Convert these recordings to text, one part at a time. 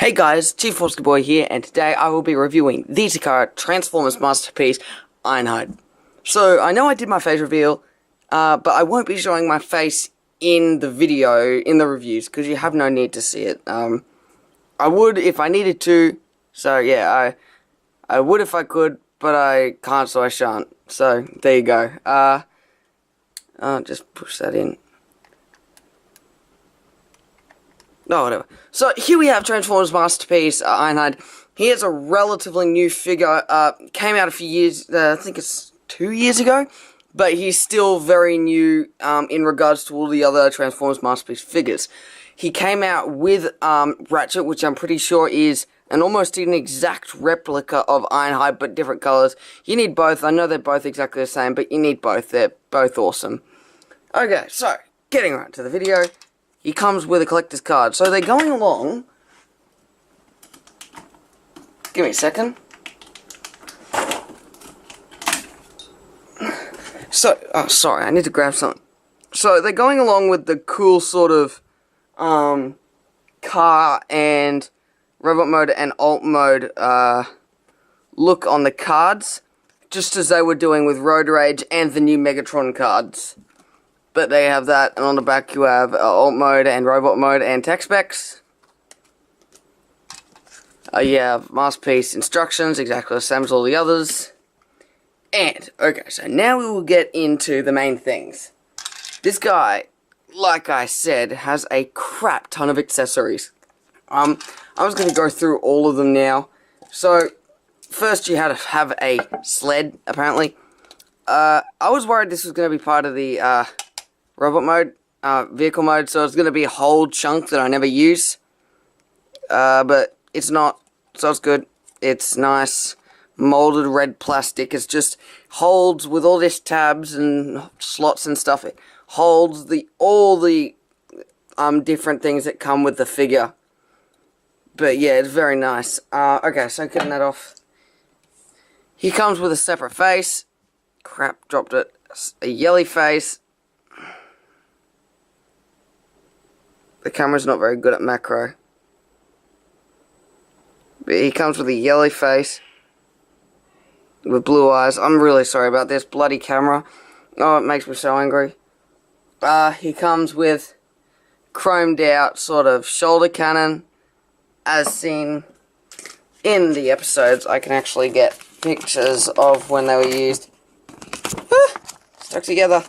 Hey guys, Chief Foster Boy here, and today I will be reviewing the Takara Transformers masterpiece, Ironhide. So, I know I did my face reveal, but I won't be showing my face in the video, in the reviews, because you have no need to see it. I would if I needed to, so yeah, I would if I could, but I can't, so I shan't. So, there you go. I'll just push that in. No, whatever. So, here we have Transformers masterpiece, Ironhide. He is a relatively new figure, came out a few years, I think it's 2 years ago, but he's still very new, in regards to all the other Transformers masterpiece figures. He came out with, Ratchet, which I'm pretty sure is almost an exact replica of Ironhide, but different colors. You need both. I know they're both exactly the same, but you need both. They're both awesome. Okay, so, getting right to the video. He comes with a collector's card. So they're going along. Give me a second. So, oh, sorry, I need to grab something. So they're going along with the cool sort of car and robot mode and alt mode look on the cards, just as they were doing with Road Rage and the new Megatron cards. But they have that, and on the back you have alt mode and robot mode and tech specs. You have masterpiece instructions, exactly the same as all the others. And, okay, so now we will get into the main things. This guy, like I said, has a crap ton of accessories. I'm just going to go through all of them now. So, first you had to have a sled, apparently. I was worried this was going to be part of the, robot mode, vehicle mode, so it's going to be a whole chunk that I never use. But it's not, so it's good. It's nice, molded red plastic. It's just holds with all these tabs and slots and stuff. It holds all the different things that come with the figure. But yeah, it's very nice. Okay, so getting that off. He comes with a separate face. Crap, dropped it. A yelly face. The camera's not very good at macro. But he comes with a yellow face. With blue eyes. I'm really sorry about this bloody camera. Oh, it makes me so angry. He comes with chromed out sort of shoulder cannon. As seen in the episodes. I can actually get pictures of when they were used. Stuck together.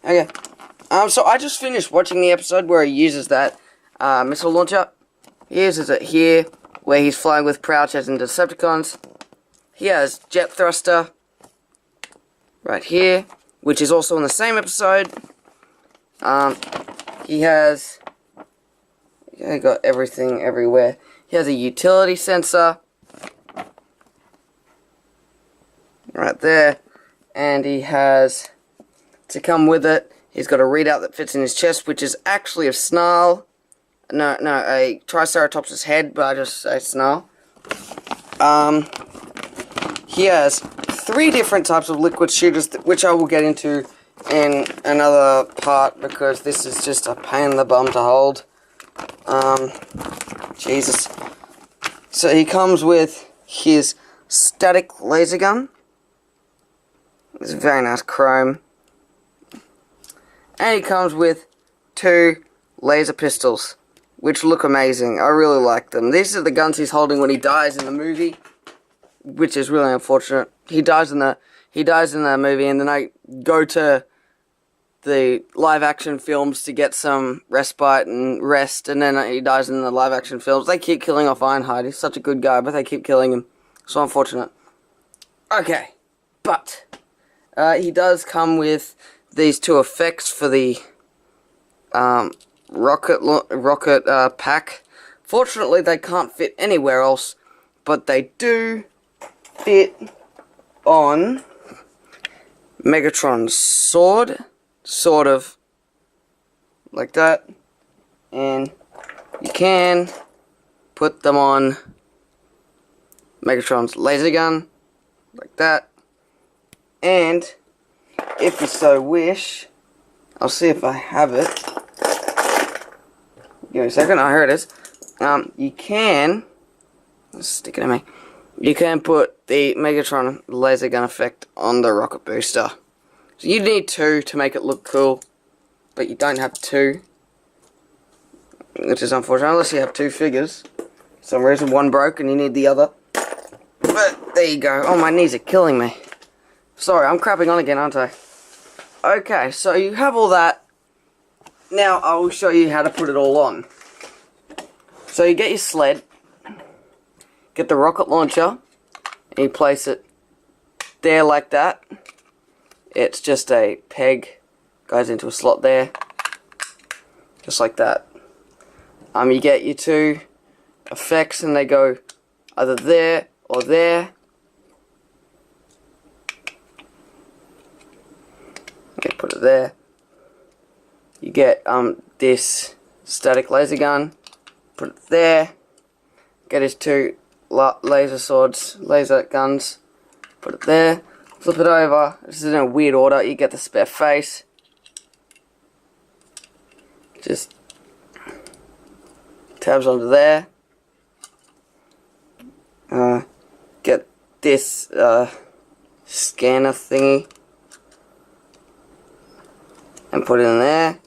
Okay. So I just finished watching the episode where he uses that missile launcher. He uses it here, where he's flying with Crouch as in Decepticons. He has jet thruster right here, which is also in the same episode. He has, I got everything everywhere. He has a utility sensor right there, and he has, to come with it, he's got a readout that fits in his chest, which is actually a snarl. No, a Triceratops' head, but I just say snarl. He has 3 different types of liquid shooters, which I will get into in another part, because this is just a pain in the bum to hold. Jesus. So he comes with his static laser gun. It's very nice chrome. And he comes with 2 laser pistols, which look amazing. I really like them. These are the guns he's holding when he dies in the movie, which is really unfortunate. He dies in the movie, and then I go to the live action films to get some respite and rest, and then he dies in the live action films. They keep killing off Ironhide. He's such a good guy, but they keep killing him. So unfortunate. Okay, but he does come with these 2 effects for the rocket pack. Fortunately, they can't fit anywhere else, but they do fit on Megatron's sword, sort of like that, and you can put them on Megatron's laser gun, like that, and if you so wish, I'll see if I have it. Give me a second. Oh, here it is. You can stick it in me. You can put the Megatron laser gun effect on the rocket booster. So you need 2 to make it look cool, but you don't have 2, which is unfortunate unless you have 2 figures. For some reason one broke and you need the other. But there you go. Oh, my knees are killing me. Sorry, I'm crapping on again, aren't I? Okay, so you have all that. Now I will show you how to put it all on. So you get your sled, get the rocket launcher, and you place it there like that. It's just a peg, goes into a slot there, just like that. You get your 2 effects and they go either there or there. Okay, put it there. You get this static laser gun, put it there. Get his 2 laser guns, put it there. Flip it over. This is in a weird order. You get the spare face. Just tabs onto there. Get this scanner thingy and put it in there.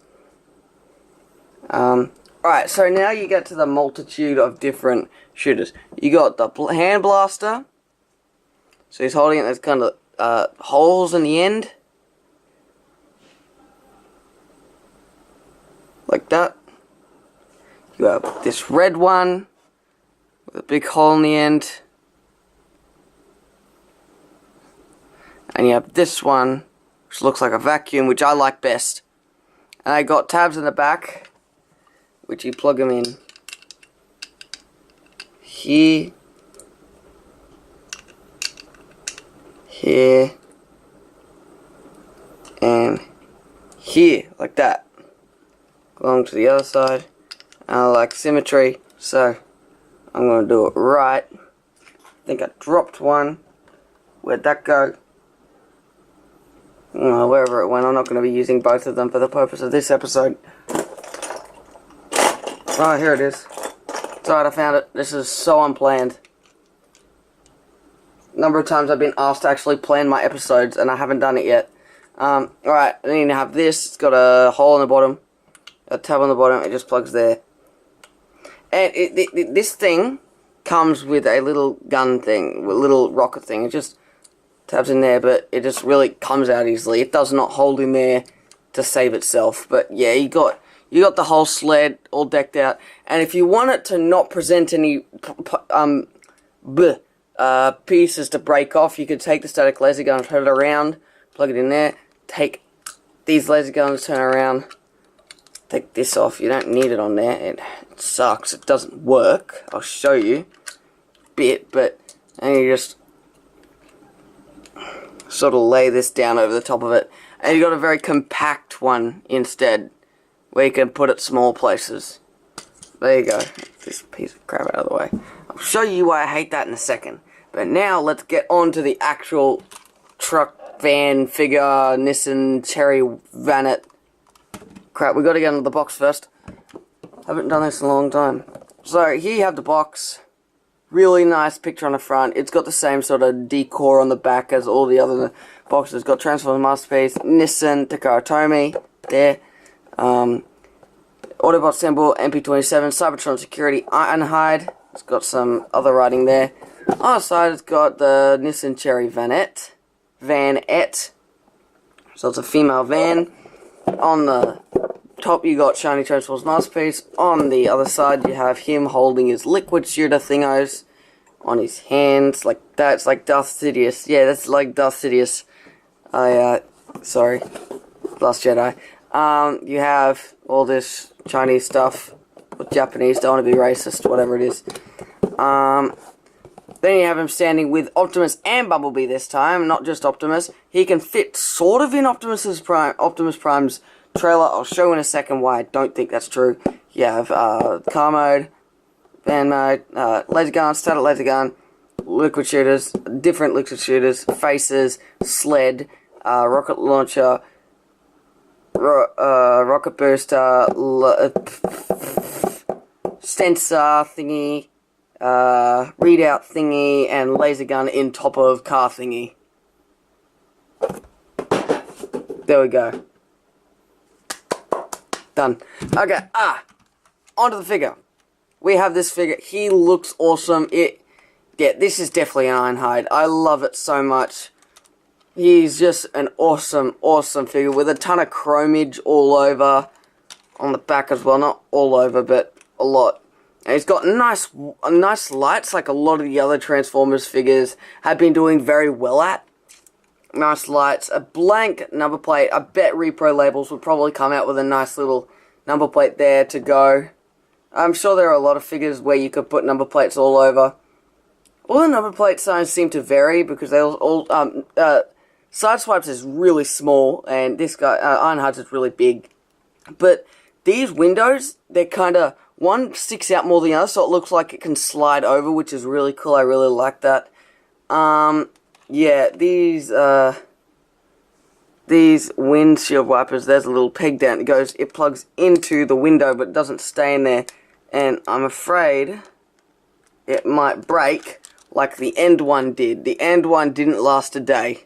Alright, so now you get to the multitude of different shooters. You got the hand blaster. So he's holding it, there's kind of holes in the end. Like that. You have this red one with a big hole in the end. And you have this one, which looks like a vacuum, which I like best. And I got tabs in the back, which you plug them in here, here, and here, like that. Along to the other side. And I like symmetry, so I'm going to do it right. I think I dropped one. Where'd that go? Wherever it went. I'm not going to be using both of them for the purpose of this episode. Oh, here it is. It's alright, I found it. This is so unplanned. Number of times I've been asked to actually plan my episodes and I haven't done it yet. Alright, I need to have this. It's got a hole in the bottom, a tab on the bottom. It just plugs there. And this thing comes with a little gun thing, a little rocket thing. It just tabs in there, but it just really comes out easily. It does not hold in there to save itself. But yeah, you got the whole sled all decked out. And if you want it to not present any pieces to break off, you could take the static laser gun, turn it around, plug it in there, take these laser guns, turn around, take this off. You don't need it on there. It sucks. It doesn't work. I'll show you a bit, but and you just sort of lay this down over the top of it. And you got a very compact one instead, where you can put it small places. There you go. This piece of crap out of the way. I'll show you why I hate that in a second. But now let's get on to the actual truck, van, figure, Nissan, Cherry, Vanet. Crap, we got to get into the box first. Haven't done this in a long time. So here you have the box. Really nice picture on the front. It's got the same sort of decor on the back as all the other boxes. It's got Transformers Masterpiece, Nissan, Takara Tomy, there. Autobot symbol, MP27, Cybertron Security, Ironhide. It's got some other writing there. On the side, it's got the Nissan Cherry Vanette. So it's a female van. On the top, you got Shiny Transformers Masterpiece. On the other side, you have him holding his liquid shooter thingos on his hands, like that. It's like Darth Sidious. Yeah, that's like Darth Sidious. Sorry, Last Jedi. You have all this Chinese stuff, or Japanese, don't want to be racist, whatever it is. Then you have him standing with Optimus and Bumblebee this time, not just Optimus. He can fit sort of in Optimus Prime's trailer. I'll show you in a second why I don't think that's true. You have car mode, van mode, laser gun, static laser gun, liquid shooters, different liquid shooters, faces, sled, rocket launcher, rocket booster, sensor thingy, readout thingy, and laser gun in top of car thingy. There we go. Done. Okay, onto the figure. We have this figure. He looks awesome. Yeah, this is definitely an Ironhide. I love it so much. He's just an awesome, awesome figure with a ton of chromage all over on the back as well. Not all over, but a lot. And he's got nice lights, like a lot of the other Transformers figures have been doing very well at. Nice lights. A blank number plate. I bet Repro Labels would probably come out with a nice little number plate there to go. I'm sure there are a lot of figures where you could put number plates all over. All the number plate signs seem to vary because they all Sideswipes is really small, and this guy, Ironhide's is really big. But these windows, they're kind of, one sticks out more than the other, so it looks like it can slide over, which is really cool. I really like that. Yeah, these windshield wipers, there's a little peg down. It plugs into the window, but it doesn't stay in there. And I'm afraid it might break like the end one did. The end one didn't last a day.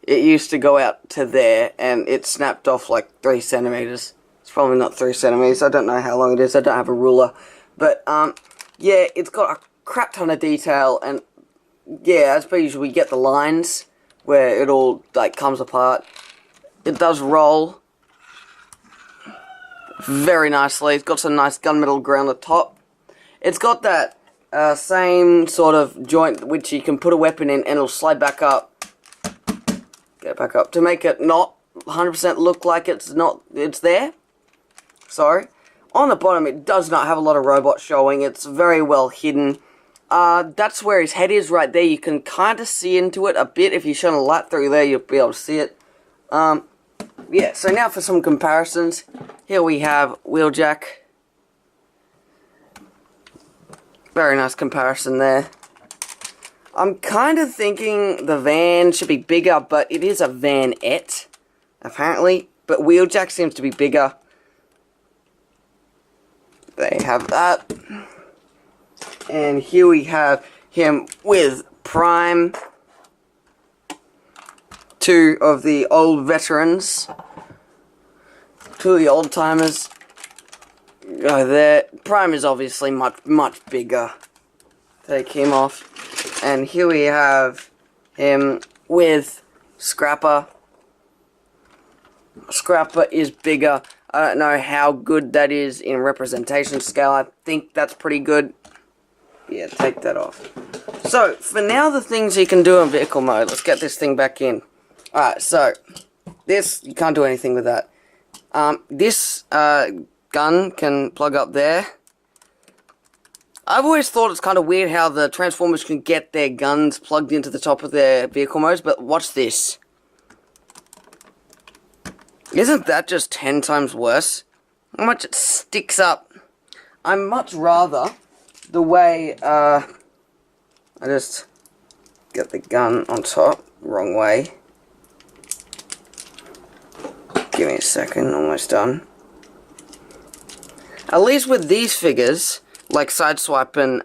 It used to go out to there, and it snapped off like 3 centimeters. It's probably not 3 centimeters. I don't know how long it is. I don't have a ruler. But, yeah, it's got a crap ton of detail, and, yeah, as per usual, we get the lines where it all, like, comes apart. It does roll very nicely. It's got some nice gunmetal around the top. It's got that same sort of joint which you can put a weapon in, and it'll slide back up. Get back up to make it not 100% look like it's there. Sorry. On the bottom, it does not have a lot of robots showing. It's very well hidden. That's where his head is right there. You can kind of see into it a bit. If you shine a light through there, you'll be able to see it. Yeah, so now for some comparisons. Here we have Wheeljack. Very nice comparison there. I'm kind of thinking the van should be bigger, but it is a vanette, apparently. But Wheeljack seems to be bigger. They have that. And here we have him with Prime. 2 of the old veterans. 2 of the old timers. Go there. Prime is obviously much bigger. Take him off. And here we have him with Scrapper. Scrapper is bigger. I don't know how good that is in representation scale. I think that's pretty good. Yeah, take that off. So, for now, the things you can do in vehicle mode. Let's get this thing back in. Alright, so, this, you can't do anything with that. This gun can plug up there. I've always thought it's kind of weird how the Transformers can get their guns plugged into the top of their vehicle modes, but watch this. Isn't that just 10 times worse? How much it sticks up. I much rather the way, I just get the gun on top, wrong way. Give me a second, almost done. At least with these figures, like Sideswipe and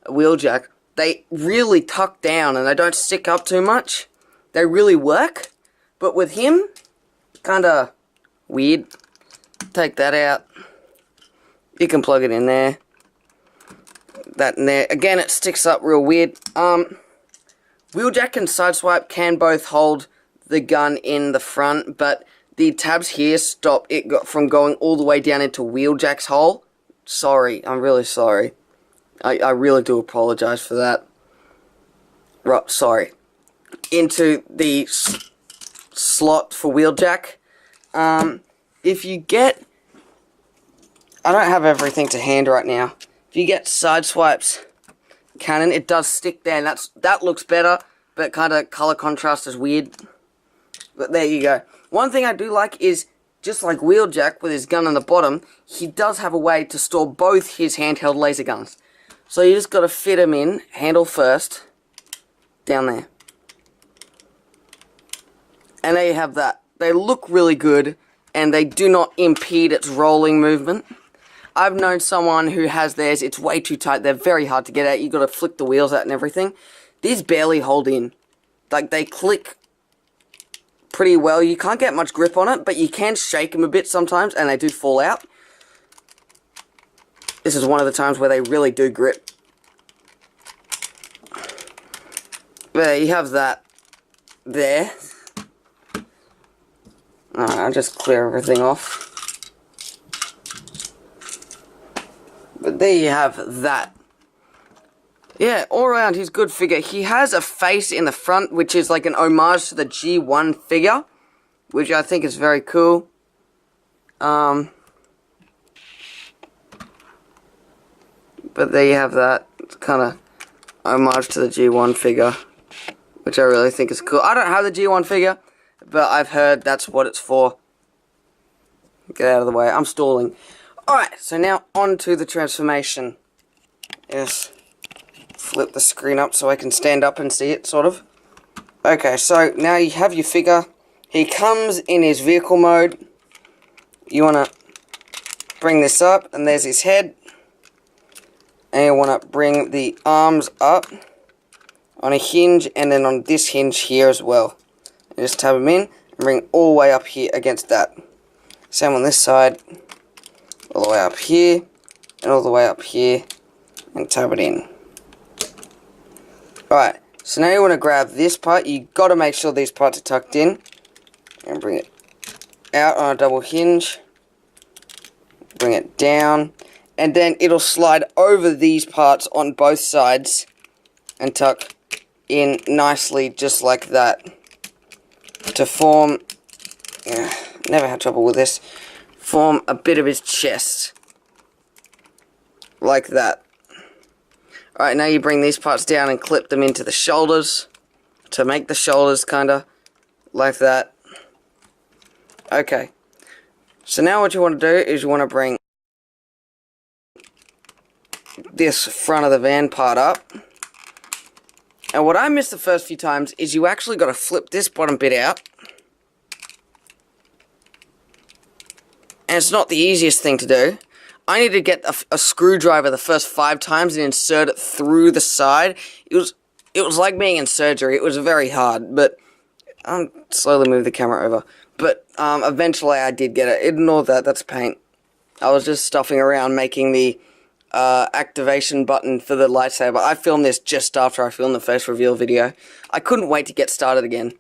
Wheeljack, they really tuck down and they don't stick up too much. They really work. But with him, kinda weird. Take that out. You can plug it in there. That in there. Again, it sticks up real weird. Wheeljack and Sideswipe can both hold the gun in the front, but the tabs here stop it from going all the way down into Wheeljack's hole. Sorry, I'm really sorry. I really do apologize for that. Right, sorry. Into the slot for Wheeljack. If you get... I don't have everything to hand right now. If you get Sideswipe's cannon, it does stick there, and that looks better, but kind of color contrast is weird. But there you go. One thing I do like is, just like Wheeljack with his gun on the bottom, he does have a way to store both his handheld laser guns. So you just got to fit them in, handle first, down there. And there you have that. They look really good, and they do not impede its rolling movement. I've known someone who has theirs, it's way too tight, they're very hard to get out, you gotta flick the wheels out and everything. These barely hold in. Like, they click pretty well. You can't get much grip on it, but you can shake them a bit sometimes, and they do fall out. This is one of the times where they really do grip. There, you have that there. Alright, I'll just clear everything off. But there you have that. Yeah, all around, he's a good figure. He has a face in the front, which is like an homage to the G1 figure, which I think is very cool. But there you have that. It's kind of homage to the G1 figure, which I really think is cool. I don't have the G1 figure, but I've heard that's what it's for. Get out of the way. I'm stalling. Alright, so now on to the transformation. Yes. Flip the screen up so I can stand up and see it, sort of. Okay, so now you have your figure. He comes in his vehicle mode. You want to bring this up, and there's his head. And you want to bring the arms up on a hinge, and then on this hinge here as well. And just tab them in, and bring it all the way up here against that. Same on this side. All the way up here, and all the way up here, and tab it in. Alright, so now you want to grab this part. You got to make sure these parts are tucked in. And bring it out on a double hinge. Bring it down. And then it'll slide over these parts on both sides. And tuck in nicely just like that. To form... never had trouble with this. Form a bit of his chest. Like that. Alright, now you bring these parts down and clip them into the shoulders. To make the shoulders kinda like that. Okay. So now what you want to do is you want to bring this front of the van part up. And what I missed the first few times is you actually got to flip this bottom bit out. And it's not the easiest thing to do. I needed to get a screwdriver the first 5 times and insert it through the side. It was like being in surgery. It was very hard, but I'll slowly move the camera over. But eventually I did get it. Ignore that, that's paint. I was just stuffing around making the activation button for the lightsaber. I filmed this just after I filmed the first reveal video. I couldn't wait to get started again.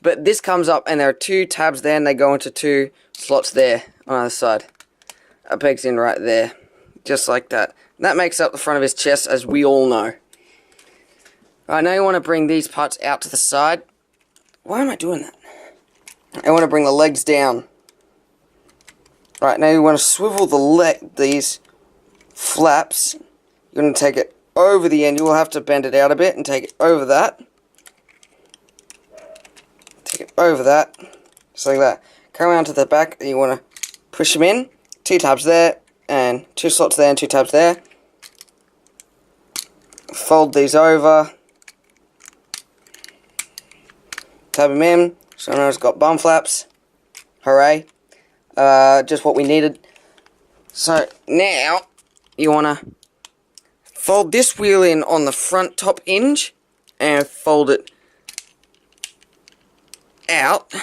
But this comes up and there are 2 tabs there and they go into 2 slots there on either side. It pegs in right there, just like that. And that makes up the front of his chest, as we all know. Alright, now you want to bring these parts out to the side. Why am I doing that? I want to bring the legs down. Right, now you want to swivel these flaps. You're going to take it over the end. You will have to bend it out a bit and take it over that. Take it over that, just like that. Come around to the back and you want to push them in. 2 tabs there, and 2 slots there and 2 tabs there. Fold these over. Tab them in. So now it's got bum flaps. Hooray. Just what we needed. So now you want to fold this wheel in on the front top hinge and fold it out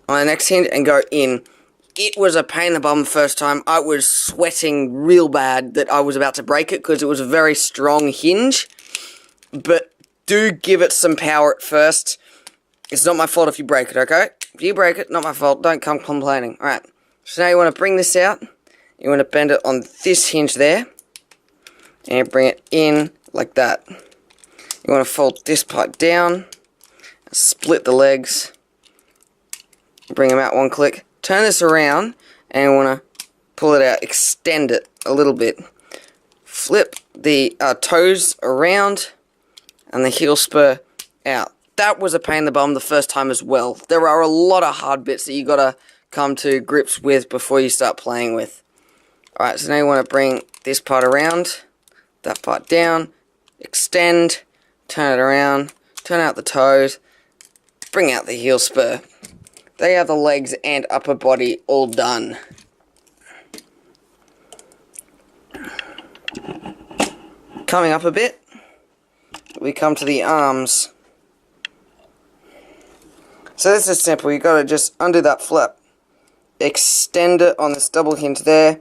on the next hinge and go in. It was a pain in the bum the first time. I was sweating real bad that I was about to break it because it was a very strong hinge. But do give it some power at first. It's not my fault if you break it, okay? If you break it, not my fault. Don't come complaining. Alright, so now you want to bring this out. You want to bend it on this hinge there. And bring it in like that. You want to fold this part down. Split the legs. Bring them out 1 click. Turn this around and you want to pull it out. Extend it a little bit. Flip the toes around and the heel spur out. That was a pain in the bum the first time as well. There are a lot of hard bits that you got to come to grips with before you start playing with. Alright, so now you want to bring this part around, that part down, extend, turn it around, turn out the toes, bring out the heel spur. They have the legs and upper body all done. Coming up a bit, we come to the arms. So this is simple. You gotta just undo that flap, extend it on this double hinge there,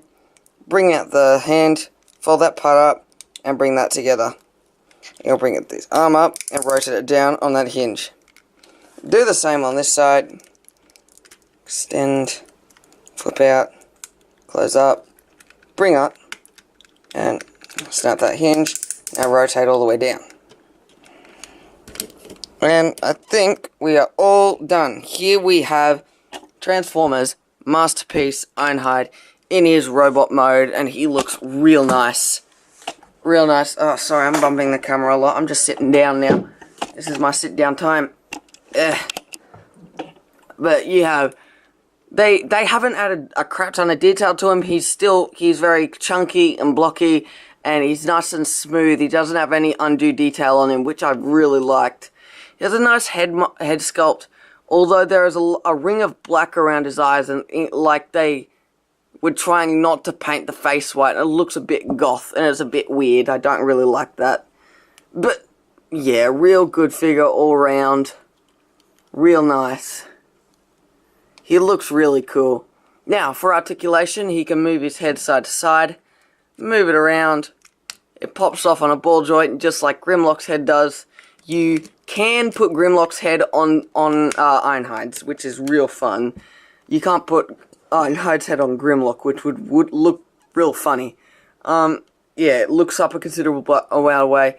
bring out the hand, fold that part up, and bring that together. You'll bring this arm up and rotate it down on that hinge. Do the same on this side. Extend, flip out, close up, bring up, and snap that hinge. Now rotate all the way down. And I think we are all done. Here we have Transformers Masterpiece Ironhide in his robot mode, and he looks real nice. Real nice. Oh, sorry, I'm bumping the camera a lot. I'm just sitting down now. This is my sit down time. But you have, they haven't added a crap ton of detail to him. He's very chunky and blocky, and he's nice and smooth. He doesn't have any undue detail on him, which I've really liked. He has a nice head sculpt, although there is a ring of black around his eyes, and like they were trying not to paint the face white. It looks a bit goth, and it's a bit weird. I don't really like that. But, yeah, real good figure all around. Real nice. He looks really cool. Now, for articulation, he can move his head side to side, move it around. It pops off on a ball joint, just like Grimlock's head does. You can put Grimlock's head on Ironhide's, which is real fun. You can't put Ironhide's head on Grimlock, which would look real funny. Yeah, it looks up a considerable way.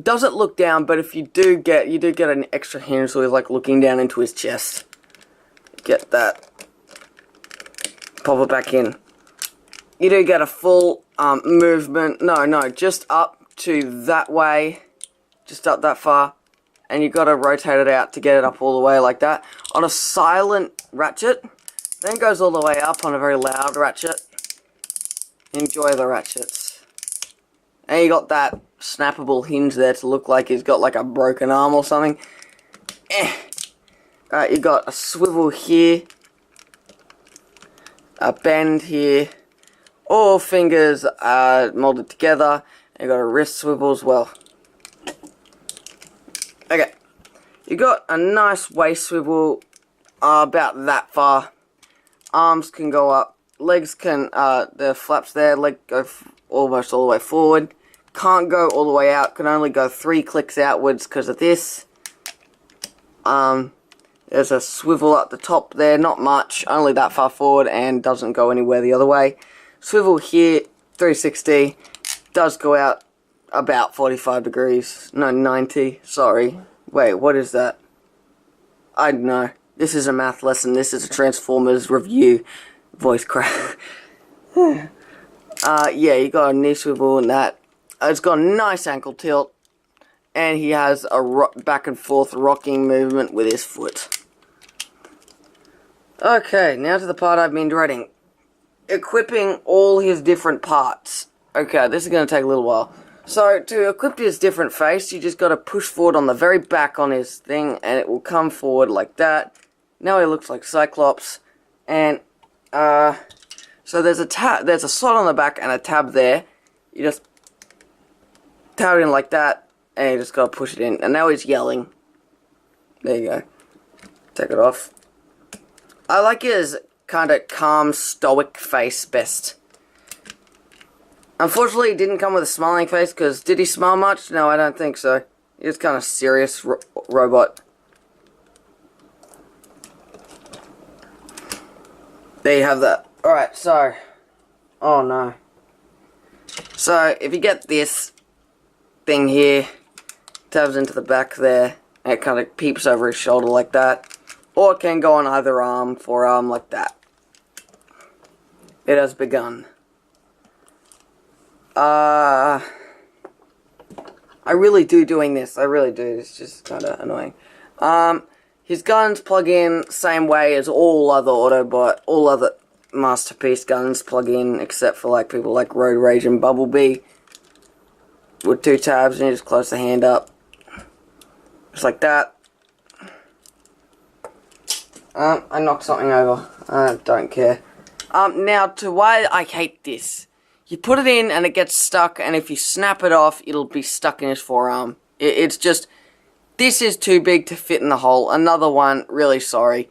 Doesn't look down, but if you do get an extra hinge, so he's like looking down into his chest. Get that. Pop it back in. You do get a full movement. No, just up to that way. Just up that far. And you got to rotate it out to get it up all the way like that. On a silent ratchet. Then goes all the way up on a very loud ratchet. Enjoy the ratchets. And you got that snappable hinge there to look like he's got like a broken arm or something. Alright, you got a swivel here. A bend here. All fingers are molded together. And you got a wrist swivel as well. Okay, you got a nice waist swivel about that far. Arms can go up. Legs can, the flaps there, leg go almost all the way forward. Can't go all the way out, can only go 3 clicks outwards because of this. There's a swivel at the top there, not much, only that far forward and doesn't go anywhere the other way. Swivel here, 360, does go out about 45 degrees. No, 90. Sorry. Wait, what is that? I don't know. This is a math lesson. This is a Transformers review. Voice crack. Yeah, you got a knee swivel and that. It's got a nice ankle tilt. And he has a back and forth rocking movement with his foot. Okay, now to the part I've been dreading. Equipping all his different parts. Okay, this is going to take a little while. So, to equip his different face, you just got to push forward on the very back on his thing, and it will come forward like that. Now he looks like Cyclops. And, so there's a slot on the back and a tab there. You just tab it in like that, and you just got to push it in. And now he's yelling. There you go. Take it off. I like his kind of calm, stoic face best. Unfortunately, it didn't come with a smiling face, because did he smile much? No, I don't think so. He was kind of serious robot. There you have that. Alright, so. Oh no. So, if you get this thing here, tabs into the back there, and it kind of peeps over his shoulder like that. Or it can go on either arm, forearm, like that. It has begun. I really do doing this. I really do. It's just kind of annoying. His guns plug in same way as all other Masterpiece guns plug in, except for like people like Road Rage and Bumblebee. With 2 tabs, and you just close the hand up. Just like that. I knocked something over. I don't care. Now to why I hate this. You put it in and it gets stuck, and if you snap it off, it'll be stuck in his forearm. It's just, this is too big to fit in the hole. Another one, really sorry.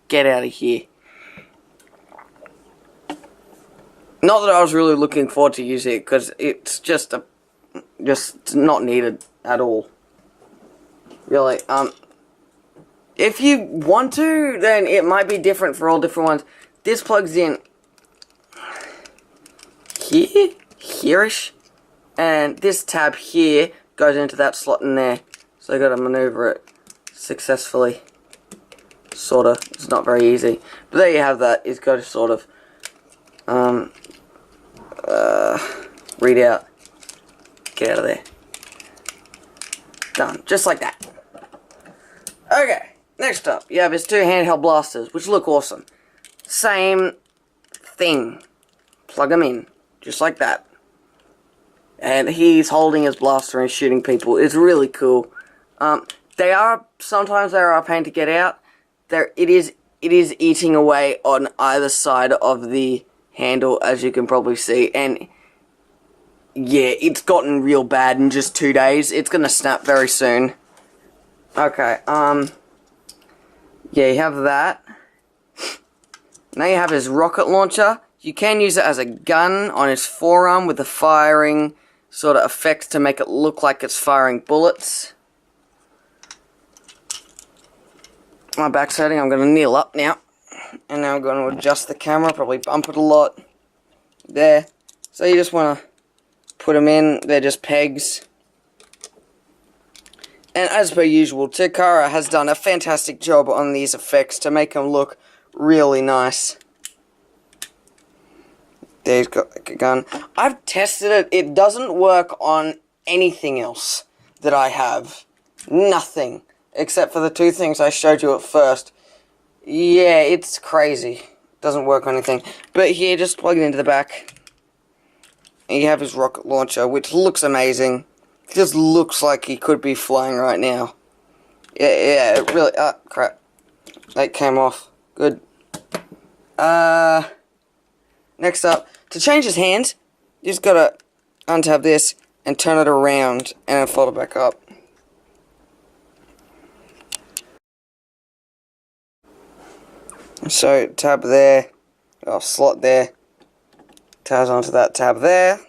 Get out of here. Not that I was really looking forward to using it, because it's just not needed at all. Really, if you want to, then it might be different for all different ones. This plugs in here-ish, and this tab here goes into that slot in there. So I gotta maneuver it successfully. Sorta. It's not very easy. But there you have that. It's got to sort of read out. Get out of there. Done. Just like that. Okay. Next up, you have his two handheld blasters, which look awesome. Same thing. Plug them in. Just like that. And he's holding his blaster and shooting people. It's really cool. Sometimes they are a pain to get out. It is eating away on either side of the handle, as you can probably see. And yeah, it's gotten real bad in just 2 days. It's gonna snap very soon. Okay, yeah, you have that. Now you have his rocket launcher. You can use it as a gun on his forearm with the firing sort of effects to make it look like it's firing bullets. My back's hurting. I'm going to kneel up now. And now I'm going to adjust the camera, probably bump it a lot. There. So you just want to put them in. They're just pegs. And as per usual, Takara has done a fantastic job on these effects to make them look really nice. There, he's got a gun. I've tested it. It doesn't work on anything else that I have. Nothing. Except for the two things I showed you at first. Yeah, it's crazy. Doesn't work on anything. But here, just plug it into the back. And you have his rocket launcher, which looks amazing. It just looks like he could be flying right now. Yeah, it really... Ah, crap. That came off. Good. Next up, to change his hands, you just gotta untab this and turn it around and then fold it back up. So, tab there, slot there, tabs onto that tab there,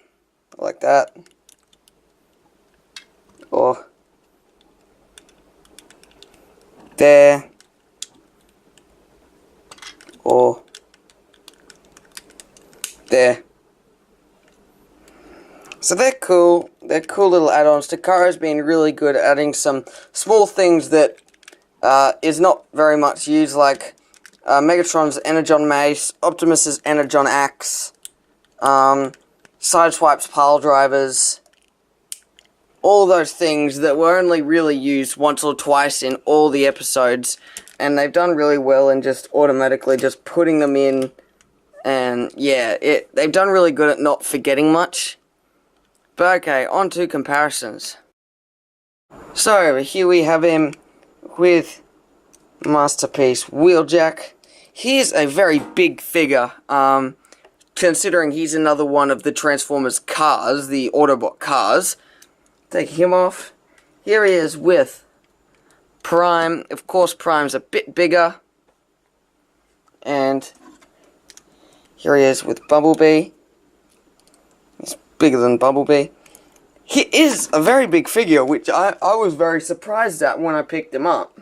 like that, or there, or there. So they're cool. They're cool little add-ons. Takara's been really good at adding some small things that is not very much used, like Megatron's Energon Mace, Optimus's Energon Axe, Sideswipe's Pile Drivers, all those things that were only really used once or twice in all the episodes, and they've done really well in just automatically just putting them in. And yeah, they've done really good at not forgetting much. But okay, on to comparisons. So here we have him with Masterpiece Wheeljack. He's a very big figure, considering he's another one of the Transformers cars, the Autobot cars. Take him off. Here he is with Prime. Of course, Prime's a bit bigger. And here he is with Bumblebee. He's bigger than Bumblebee. He is a very big figure, which I was very surprised at when I picked him up.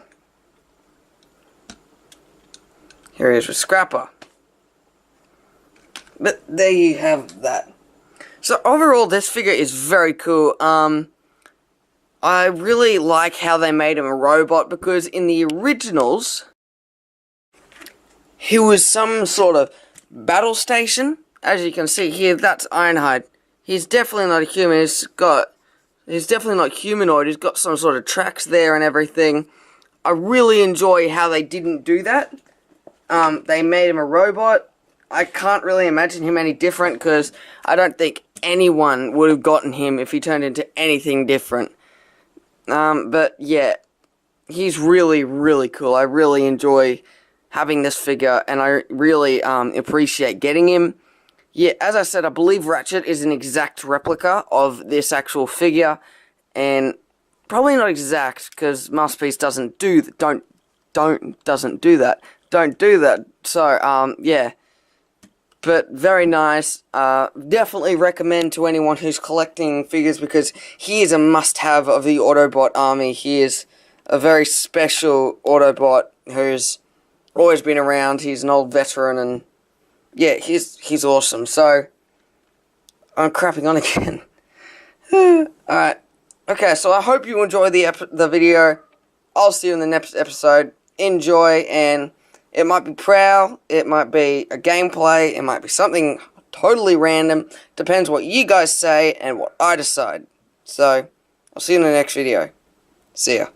Here he is with Scrapper. But there you have that. So overall, this figure is very cool. I really like how they made him a robot, because in the originals, he was some sort of battle station. As you can see here, that's Ironhide. He's definitely not a human. He's definitely not humanoid. He's got some sort of tracks there and everything. I really enjoy how they didn't do that. They made him a robot. I can't really imagine him any different, because I don't think anyone would have gotten him if he turned into anything different. But yeah, he's really, really cool. I really enjoy having this figure, and I really appreciate getting him. Yeah, as I said, I believe Ratchet is an exact replica of this actual figure, and probably not exact because Masterpiece doesn't do that. Doesn't do that. Don't do that. So yeah, but very nice. Definitely recommend to anyone who's collecting figures because he is a must-have of the Autobot army. He is a very special Autobot who's always been around. He's an old veteran, and yeah, he's awesome. So I'm crapping on again. Alright. Okay, so I hope you enjoyed the video. I'll see you in the next episode. Enjoy, and it might be Prowl, it might be a gameplay, it might be something totally random. Depends what you guys say and what I decide. So, I'll see you in the next video. See ya.